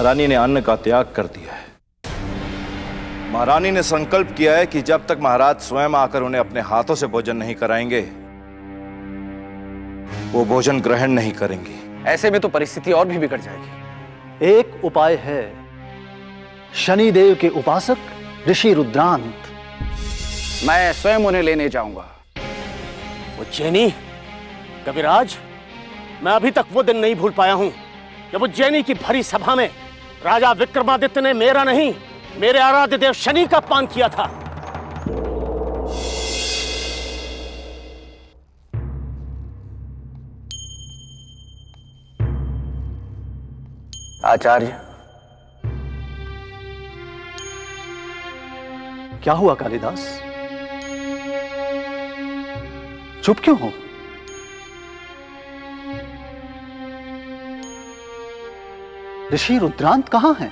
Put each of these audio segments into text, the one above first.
महारानी ने अन्न का त्याग कर दिया है। महारानी ने संकल्प किया है कि जब तक महाराज स्वयं आकर उन्हें अपने हाथों से भोजन नहीं कराएंगे, वो भोजन ग्रहण नहीं करेंगी। ऐसे में तो परिस्थिति और भी बिगड़ जाएगी। एक उपाय है। शनिदेव के उपासक ऋषि रुद्रांत, मैं स्वयं उन्हें लेने जाऊंगा। उज्जैनी, कविराज, मैं अभी तक वो दिन नहीं भूल पाया हूं जब उज्जैनी की भरी सभा में राजा विक्रमादित्य ने मेरा नहीं, मेरे आराध्य देव शनि का अपमान किया था। आचार्य, क्या हुआ कालिदास? चुप क्यों हो? ऋषि रुद्रांत कहां हैं?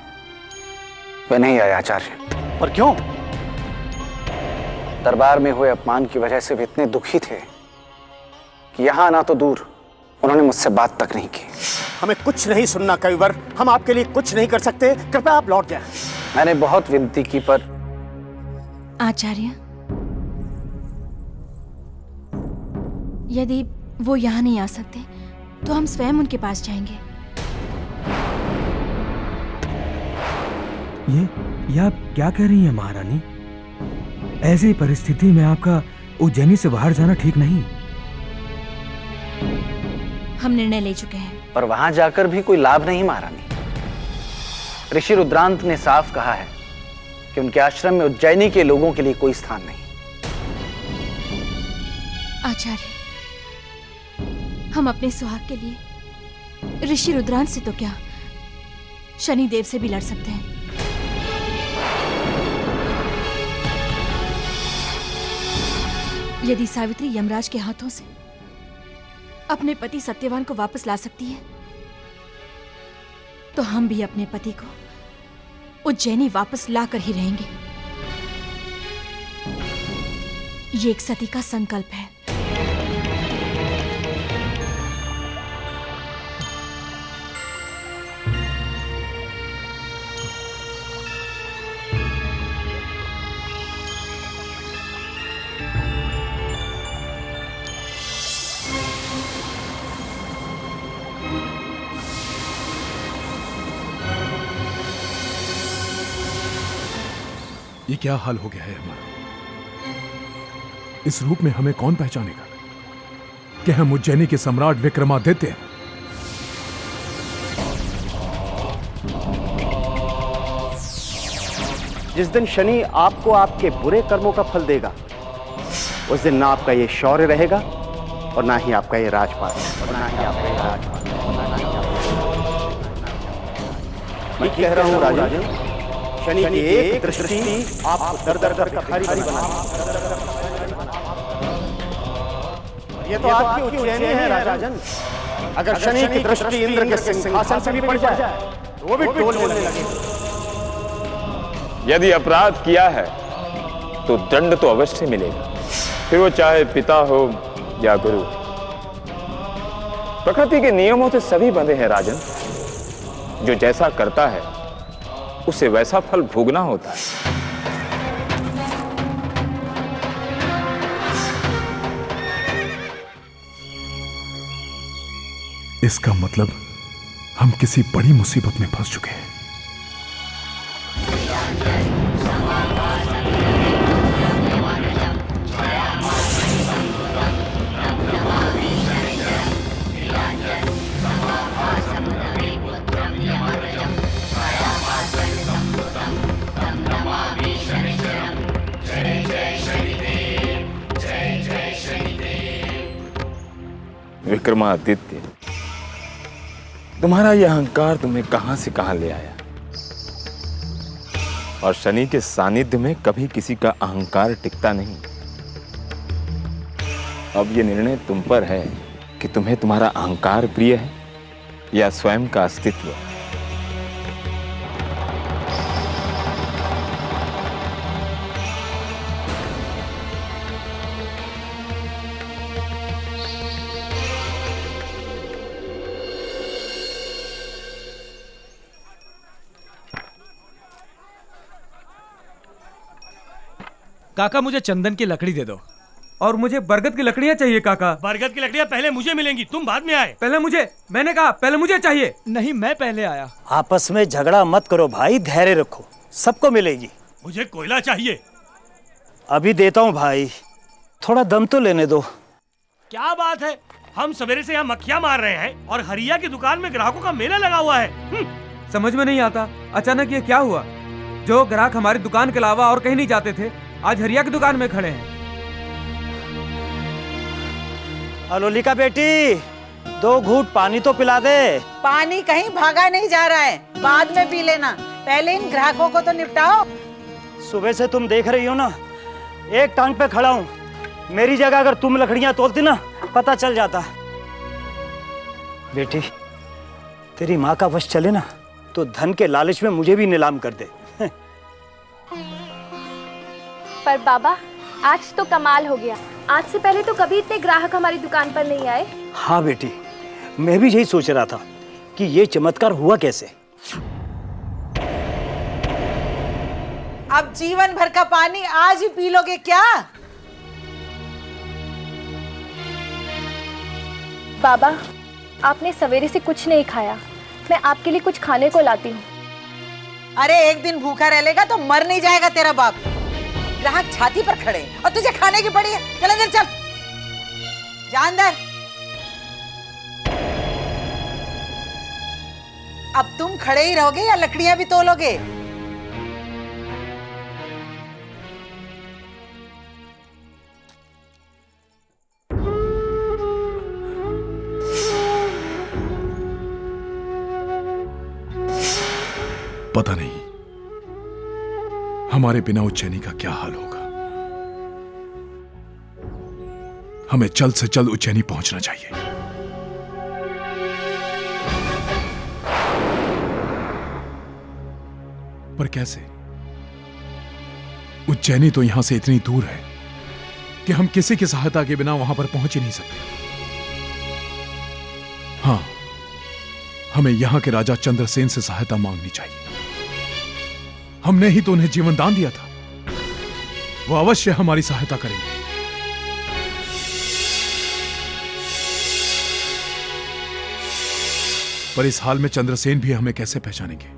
वे नहीं आए आचार्य। पर क्यों? दरबार में हुए अपमान की वजह से वे इतने दुखी थे कि यहां आना तो दूर, उन्होंने मुझसे बात तक नहीं की। हमें कुछ नहीं सुनना कविवर, हम आपके लिए कुछ नहीं कर सकते, कृपया आप लौट जाएं। मैंने बहुत विनती की पर आचार्य, यदि वो यहाँ नहीं आ सकते तो हम स्वयं उनके पास जाएंगे। ये आप क्या कह रही हैं महारानी? ऐसी परिस्थिति में आपका उज्जैनी से बाहर जाना ठीक नहीं। हम निर्णय ले चुके हैं। पर वहां जाकर भी कोई लाभ नहीं महारानी। ऋषि रुद्रांत ने साफ कहा है कि उनके आश्रम में उज्जैनी के लोगों के लिए कोई स्थान नहीं। आचार्य, हम अपने सुहाग के लिए ऋषि रुद्रांत से तो क्या, शनिदेव से भी लड़ सकते हैं। यदि सावित्री यमराज के हाथों से अपने पति सत्यवान को वापस ला सकती है, तो हम भी अपने पति को उज्जैनी वापस लाकर ही रहेंगे। ये एक सती का संकल्प है। ये क्या हाल हो गया है हमारा? इस रूप में हमें कौन पहचानेगा कि हम उज्जैनी के सम्राट विक्रमादित्य हैं? जिस दिन शनि आपको आपके बुरे कर्मों का फल देगा, उस दिन ना आपका ये शौर्य रहेगा और ना ही आपका ये राजपाट। मैं कह रहा हूं राजन, शनि की एक दृष्टि आपको दर दर कर भिखारी बना देगी। ये तो आपकी उज्जैनी है राजन। अगर शनि की दृष्टि इंद्र के सिंहासन से भी पड़ जाए तो वो भी डोलने लगेगी। यदि अपराध किया है तो दंड तो अवश्य मिलेगा, फिर वो चाहे पिता हो या गुरु। प्रकृति के नियमों से सभी बंधे हैं राजन। जो जैसा करता है उसे वैसा फल भोगना होता है। इसका मतलब हम किसी बड़ी मुसीबत में फंस चुके हैं। विक्रमादित्य, तुम्हारा यह अहंकार तुम्हें कहां से कहां ले आया? और शनि के सानिध्य में कभी किसी का अहंकार टिकता नहीं। अब यह निर्णय तुम पर है कि तुम्हें तुम्हारा अहंकार प्रिय है या स्वयं का अस्तित्व। काका मुझे चंदन की लकड़ी दे दो। और मुझे बरगद की लकड़ियाँ चाहिए काका। बरगद की लकड़ियाँ पहले मुझे मिलेंगी, तुम बाद में आए। पहले मुझे, मैंने कहा पहले मुझे चाहिए। नहीं, मैं पहले आया। आपस में झगड़ा मत करो भाई, धैर्य रखो, सबको मिलेगी। मुझे कोयला चाहिए। अभी देता हूँ भाई, थोड़ा दम तो लेने दो। क्या बात है, हम सवेरे से यहाँ मक्खियाँ मार रहे हैं और हरिया की दुकान में ग्राहकों का मेला लगा हुआ है। समझ में नहीं आता, अचानक ये क्या हुआ? जो ग्राहक हमारी दुकान के अलावा और कहीं नहीं जाते थे, आज हरिया की दुकान में खड़े हैं। अलोलिका बेटी, 2 घूंट पानी तो पिला दे। पानी कहीं भागा नहीं जा रहा है, बाद में पी लेना, पहले इन ग्राहकों को तो निपटाओ। सुबह से तुम देख रही हो ना, एक टांग पे खड़ा हूँ। मेरी जगह अगर तुम लकड़ियां तोलती ना, पता चल जाता। बेटी, तेरी माँ का वश चले ना तो धन के लालच में मुझे भी नीलाम कर दे। पर बाबा, आज तो कमाल हो गया। आज से पहले तो कभी इतने ग्राहक हमारी दुकान पर नहीं आए। हाँ बेटी, मैं भी यही सोच रहा था कि ये चमत्कार हुआ कैसे। अब जीवन भर का पानी आज ही पी लोगे क्या? बाबा, आपने सवेरे से कुछ नहीं खाया, मैं आपके लिए कुछ खाने को लाती हूँ। अरे एक दिन भूखा रह लेगा तो मर नहीं जाएगा तेरा बाप। ग्राहक छाती पर खड़े और तुझे खाने की पड़ी है। चल अंदर चल, जा अंदर। अब तुम खड़े ही रहोगे या लकड़ियां भी तोलोगे? पता नहीं हमारे बिना उज्जैनी का क्या हाल होगा। हमें जल्द से जल्द उज्जैनी पहुंचना चाहिए। पर कैसे? उज्जैनी तो यहां से इतनी दूर है कि हम किसी की सहायता के बिना वहां पर पहुंच ही नहीं सकते। हां, हमें यहां के राजा चंद्रसेन से सहायता मांगनी चाहिए। हमने ही तो उन्हें जीवन दान दिया था, वो अवश्य हमारी सहायता करेंगे। पर इस हाल में चंद्रसेन भी हमें कैसे पहचानेंगे?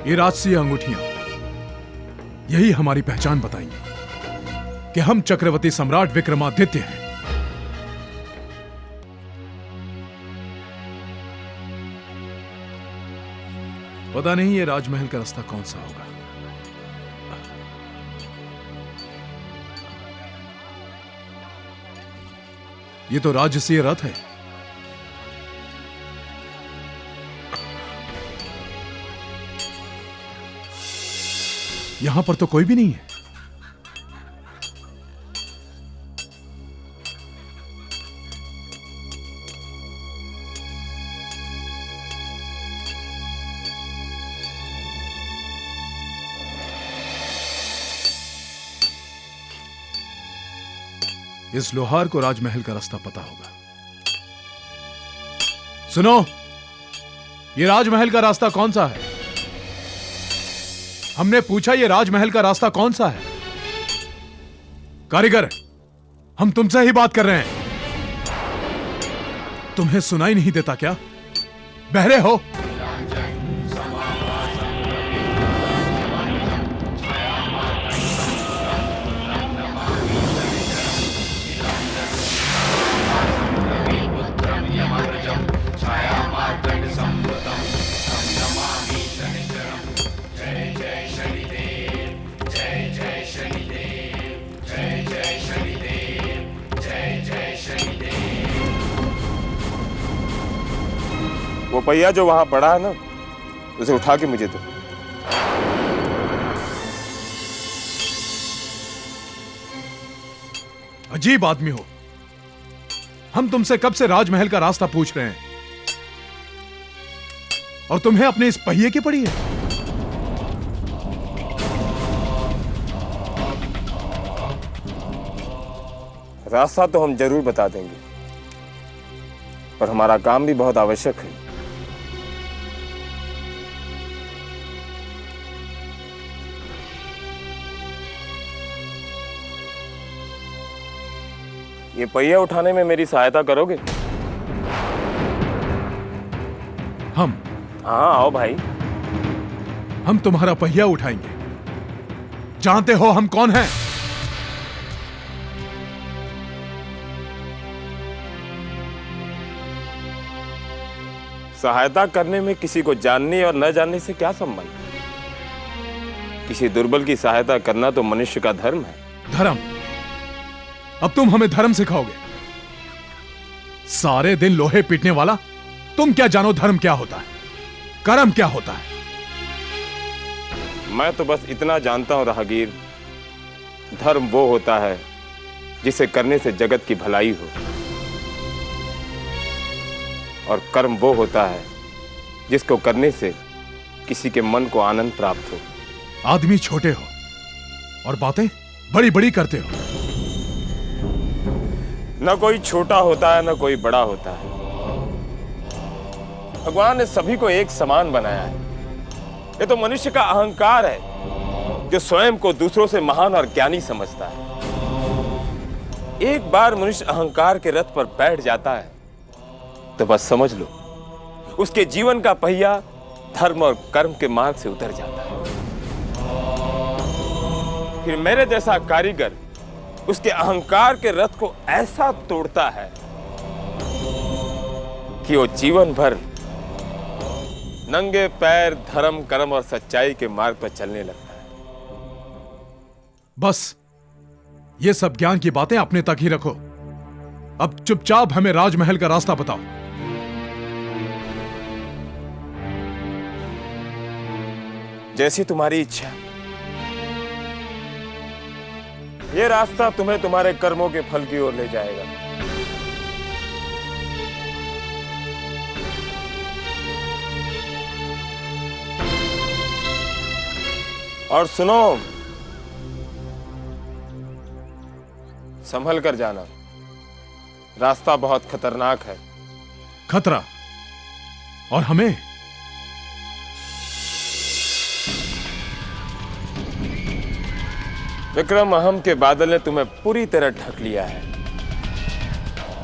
ये राजसी अंगूठियां यही हमारी पहचान बताएंगी कि हम चक्रवर्ती सम्राट विक्रमादित्य हैं। पता नहीं ये राजमहल का रास्ता कौन सा होगा। ये तो राजसीय रथ है। यहां पर तो कोई भी नहीं है। इस लोहार को राजमहल का रास्ता पता होगा। सुनो, ये राजमहल का रास्ता कौन सा है? हमने पूछा ये राजमहल का रास्ता कौन सा है? कारीगर, हम तुमसे ही बात कर रहे हैं। तुम्हें सुनाई नहीं देता क्या? बहरे हो? वो पहिया जो वहां पड़ा है ना, उसे उठा के मुझे दो। अजीब आदमी हो। हम तुमसे कब से राजमहल का रास्ता पूछ रहे हैं और तुम्हें अपने इस पहिए की पड़ी है। रास्ता तो हम जरूर बता देंगे, पर हमारा काम भी बहुत आवश्यक है। ये पहिया उठाने में मेरी सहायता करोगे? हम? हाँ आओ भाई। हम तुम्हारा पहिया उठाएंगे। जानते हो हम कौन हैं? सहायता करने में किसी को जानने और न जानने से क्या संबंध? किसी दुर्बल की सहायता करना तो मनुष्य का धर्म है। धर्म? अब तुम हमें धर्म सिखाओगे? सारे दिन लोहे पीटने वाला, तुम क्या जानो धर्म क्या होता है, कर्म क्या होता है? मैं तो बस इतना जानता हूं राहगीर, धर्म वो होता है जिसे करने से जगत की भलाई हो, और कर्म वो होता है जिसको करने से किसी के मन को आनंद प्राप्त हो। आदमी छोटे हो और बातें बड़ी बड़ी करते हो। न कोई छोटा होता है न कोई बड़ा होता है। भगवान ने सभी को एक समान बनाया है। ये तो मनुष्य का अहंकार है जो स्वयं को दूसरों से महान और ज्ञानी समझता है। एक बार मनुष्य अहंकार के रथ पर बैठ जाता है तो बस समझ लो उसके जीवन का पहिया धर्म और कर्म के मार्ग से उतर जाता है। फिर मेरे जैसा कारीगर उसके अहंकार के रथ को ऐसा तोड़ता है कि वो जीवन भर नंगे पैर धर्म कर्म और सच्चाई के मार्ग पर चलने लगता है। बस ये सब ज्ञान की बातें अपने तक ही रखो। अब चुपचाप हमें राजमहल का रास्ता बताओ। जैसी तुम्हारी इच्छा। ये रास्ता तुम्हें तुम्हारे कर्मों के फल की ओर ले जाएगा। और सुनो, संभल कर जाना, रास्ता बहुत खतरनाक है। खतरा? और हमें? विक्रम अहम के बादल ने तुम्हें पूरी तरह ढक लिया है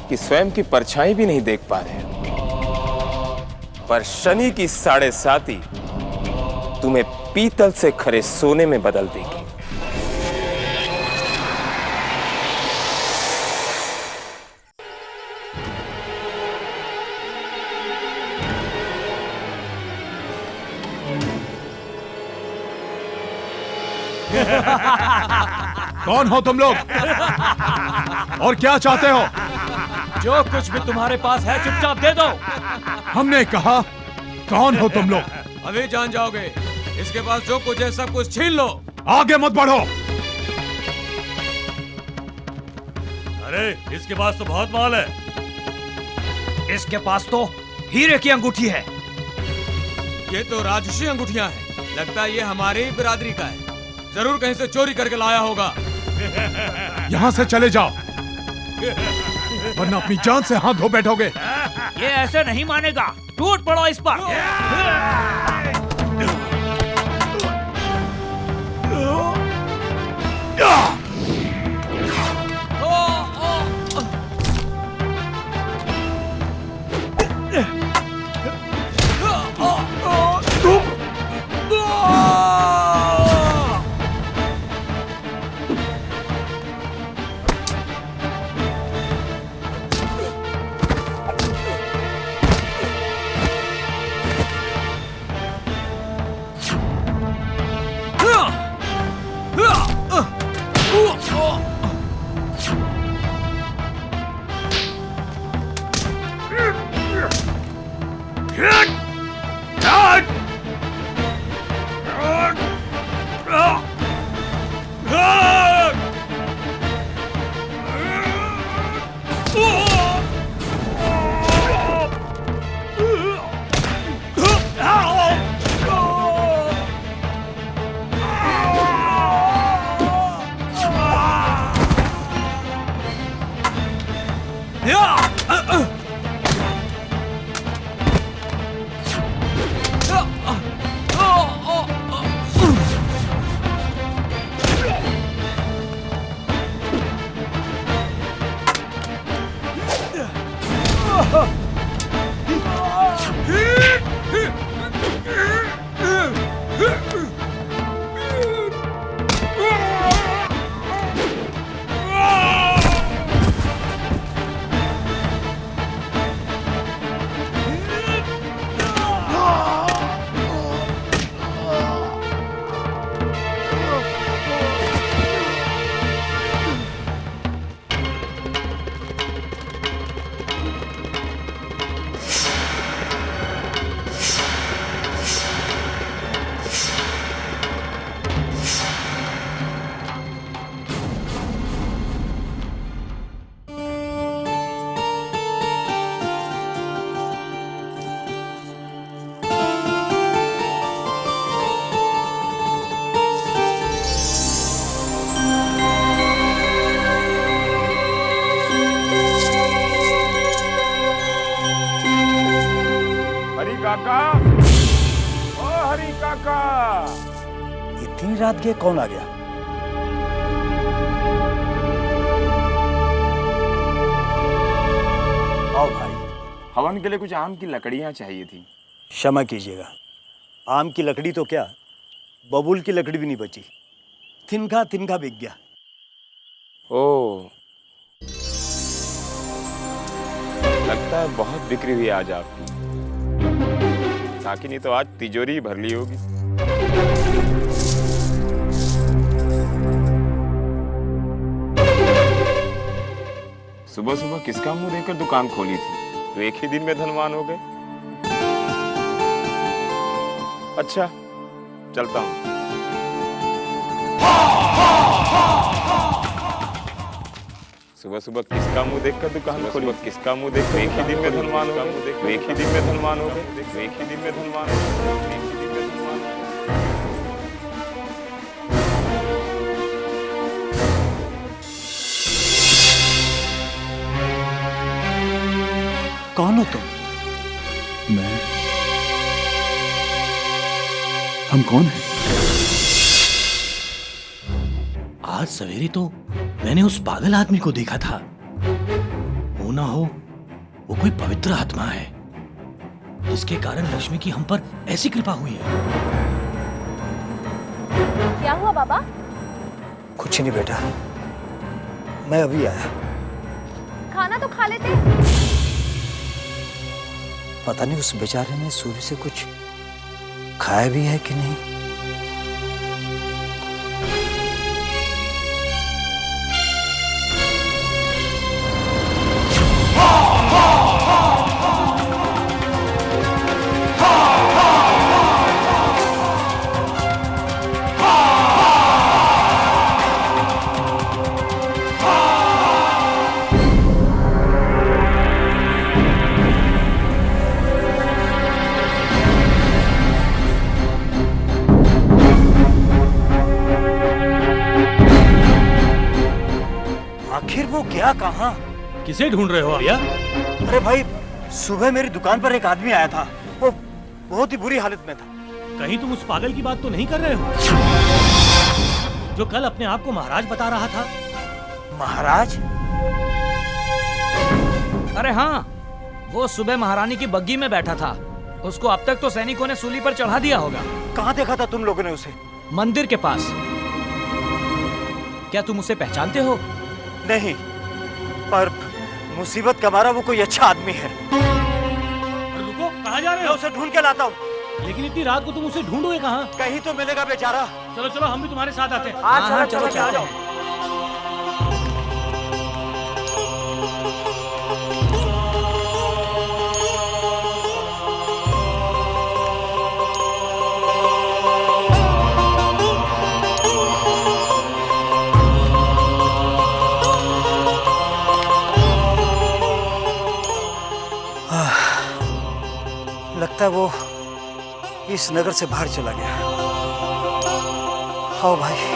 कि स्वयं की परछाई भी नहीं देख पा रहे। पर शनि की 7.5 तुम्हें पीतल से खरे सोने में बदल देगी। कौन हो तुम लोग और क्या चाहते हो? जो कुछ भी तुम्हारे पास है चुपचाप दे दो। हमने कहा कौन हो तुम लोग? अभी जान जाओगे। इसके पास जो कुछ है सब कुछ छीन लो। आगे मत बढ़ो। अरे इसके पास तो बहुत माल है। इसके पास तो हीरे की अंगूठी है। ये तो राजसी अंगूठियां हैं। लगता है ये हमारी ही बिरादरी का है। जरूर कहीं से चोरी करके लाया होगा। यहां से चले जाओ वरना अपनी जान से हाथ धो बैठोगे। ये ऐसे नहीं मानेगा। टूट पड़ो इस पर। काका, ओ हरी काका। इतनी रात के कौन आ गया? आओ भाई। हवन के लिए कुछ आम की लकड़ियां चाहिए थी। क्षमा कीजिएगा, आम की लकड़ी तो क्या, बबूल की लकड़ी भी नहीं बची। तिनका तिनका बिक गया। ओ, लगता है बहुत बिक्री हुई आज आपकी। साकिनी तो आज तिजोरी ही भर ली होगी। सुबह सुबह किसका मुंह देखकर दुकान खोली थी, तो एक ही दिन में धनवान हो गए। अच्छा, चलता हूं। सुबह सुबह किसका मुंह देखकर दुकान खोली, किसका मुंह देखकर एक ही दिन में धनवान हो गए। एक ही दिन में धनवान हो गए। एक ही दिन में धनवान हो गए। एक ही दिन में धनवान हो गए। कौन हो तुम? मैं? हम कौन हैं? आज सवेरे तो मैंने उस पागल आदमी को देखा था। हो ना हो वो कोई पवित्र आत्मा है, जिसके कारण लक्ष्मी की हम पर ऐसी कृपा हुई है। क्या हुआ बाबा? कुछ नहीं बेटा, मैं अभी आया। खाना तो खा लेते। पता नहीं उस बेचारे ने सूर्य से कुछ खाया भी है कि नहीं। आखिर वो गया कहाँ? किसे ढूंढ रहे हो भैया? अरे भाई, सुबह मेरी दुकान पर एक आदमी आया था, वो बहुत ही बुरी हालत में था। कहीं तुम उस पागल की बात तो नहीं कर रहे हो, जो कल अपने आप को महाराज बता रहा था? महाराज? अरे हाँ, वो सुबह महारानी की बग्गी में बैठा था। उसको अब तक तो सैनिकों ने सूली पर चढ़ा दिया होगा। कहाँ देखा था तुम लोगों ने उसे? मंदिर के पास। क्या तुम उसे पहचानते हो? नहीं, पर मुसीबत का मारा वो कोई अच्छा आदमी है। रुको, कहाँ जा रहे हो? उसे ढूंढ के लाता हूँ। लेकिन इतनी रात को तुम उसे ढूंढोगे कहाँ? कहीं तो मिलेगा बेचारा। चलो चलो, हम भी तुम्हारे साथ आते हैं। हाँ, चलो चलते हैं। लगता है वो इस नगर से बाहर चला गया। आओ भाई।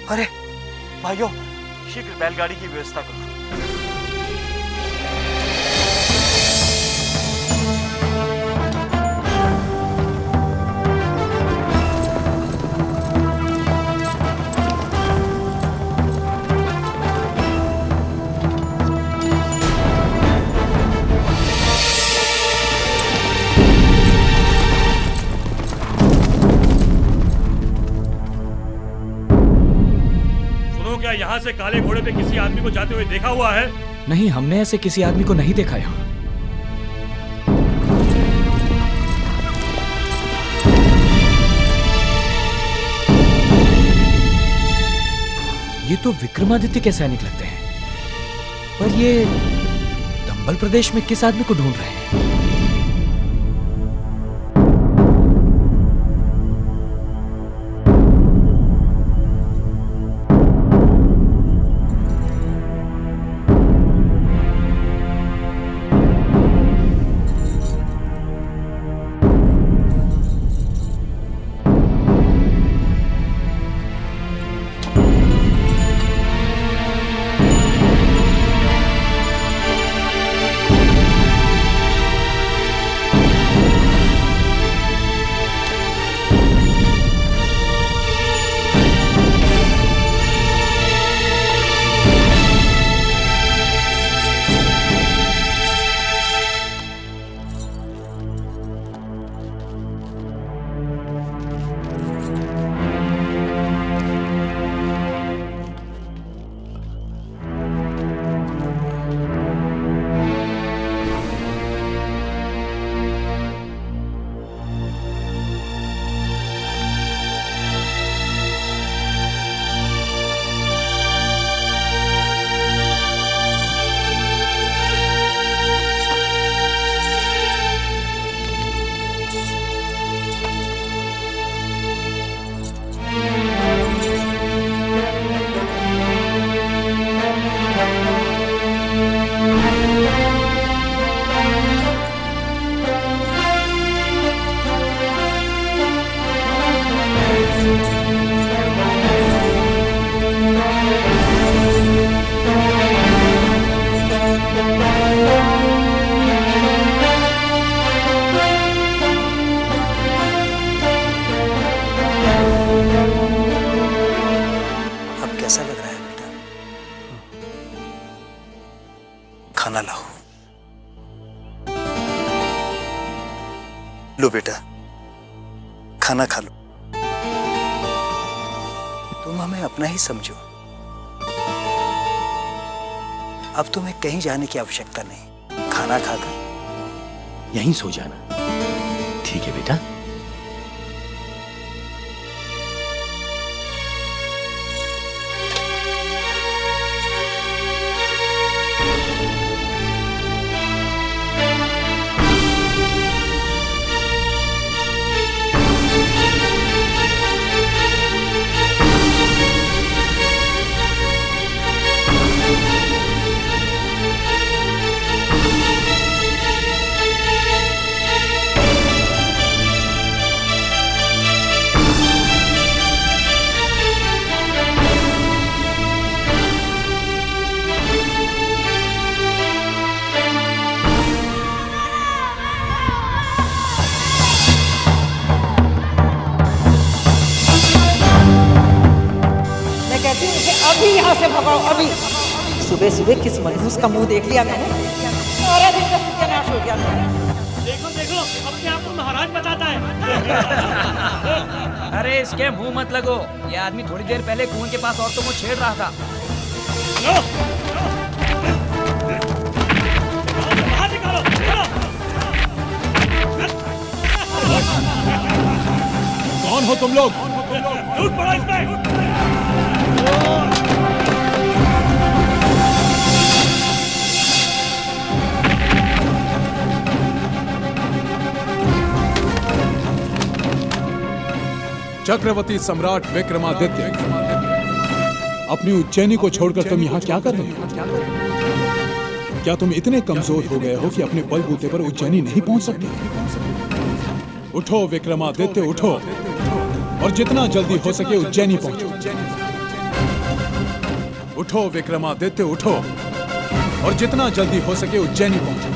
अरे भाइयों, शीघ्र बैलगाड़ी की व्यवस्था करो। क्या यहाँ से काले घोड़े पे किसी आदमी को जाते हुए देखा हुआ है? नहीं, हमने ऐसे किसी आदमी को नहीं देखा यहाँ। ये तो विक्रमादित्य के सैनिक लगते हैं, पर ये दंबल प्रदेश में किस आदमी को ढूंढ रहे हैं? खाना लाओ। लो बेटा, खाना खा लो। तुम हमें अपना ही समझो। अब तुम्हें कहीं जाने की आवश्यकता नहीं। खाना खाकर यहीं सो जाना। ठीक है बेटा। अभी यहाँ से भगाओ, अभी। सुबह सुबह किस मनहूस का मुंह देख लिया मैंने। सारा दिन का सत्यानाश हो गया। देखो देखो, अपने आप को महाराज बताता है। अरे इसके मुंह मत लगो। ये आदमी थोड़ी देर पहले कुएं के पास औरतों को छेड़ रहा था। बाहर निकालो, कौन हो तुम लोग? टूट पड़ो इसमें। चक्रवर्ती सम्राट विक्रमादित्य, अपनी उज्जैनी को छोड़कर तुम यहाँ क्या कर रहे हो? क्या तुम इतने कमजोर हो गए हो कि अपने बलबूते पर उज्जैनी नहीं पहुंच सकते? उठो विक्रमादित्य, उठो और जितना जल्दी हो सके उज्जैनी पहुंचो। उठो विक्रमादित्य, उठो और जितना जल्दी हो सके उज्जैनी पहुंचो।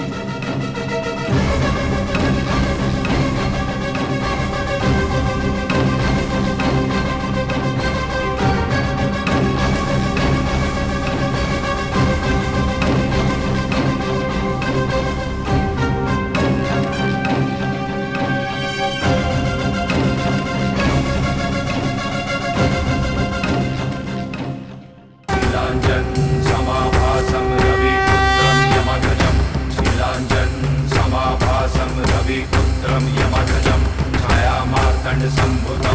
समाभासं रविपुत्रं यमध्वजं छायामार्तण्ड संभुतं